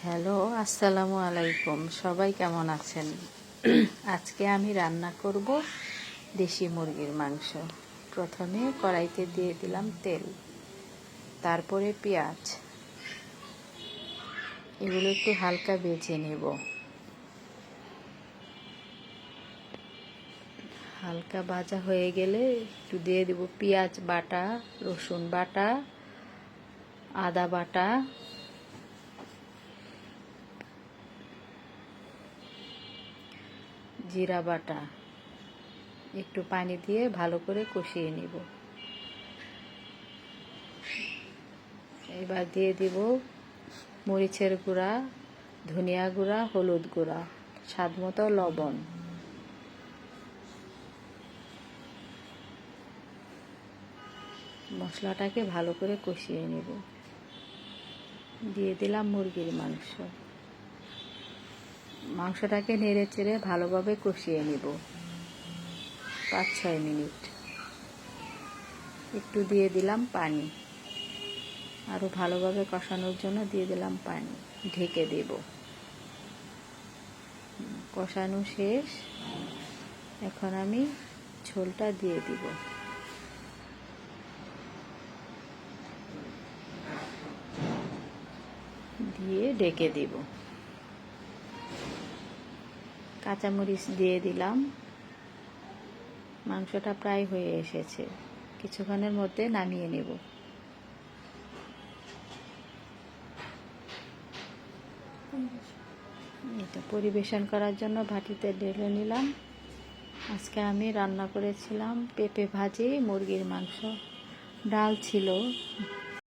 Hello, আসসালামু আলাইকুম। সবাই কেমন আছেন? আজকে আমি রান্না করব দেশি মুরগির মাংস। প্রথমে কড়াইতে দিয়ে দিলাম তেল, তারপরে পেঁয়াজ। এগুলো একটু হালকা ভেজে নেব। হালকা ভাজা হয়ে গেলে একটু দিয়ে দেব পেঁয়াজ বাটা, রসুন বাটা, আদা বাটা, জিরা বাটা। একটু পানি দিয়ে ভালো করে কষিয়ে নেব। এবার দিয়ে দিব মরিচের গুঁড়া, ধনিয়া গুঁড়া, হলুদ গুঁড়া, স্বাদ মতো লবণ। মশলাটাকে ভালো করে কষিয়ে নেব। দিয়ে দিলাম মুরগির মাংস। মাংসটাকে নেড়ে চেড়ে ভালোভাবে কষিয়ে নেব 5-6 মিনিট। একটু দিয়ে দিলাম পানি। আরও ভালোভাবে কষানোর জন্য দিয়ে দিলাম পানি। ঢেকে দেব। কষানো শেষ। এখন আমি ঝোলটা দিয়ে দিব। দিয়ে ঢেকে দেব। কাঁচামরিচ দিয়ে দিলাম। মাংসটা প্রায় হয়ে এসেছে। কিছুক্ষণের মধ্যে নামিয়ে নেব। এটা পরিবেশন করার জন্য বাটিতে ঢেলে নিলাম। আজকে আমি রান্না করেছিলাম পেঁপে ভাজি, মুরগির মাংস, ডাল ছিল।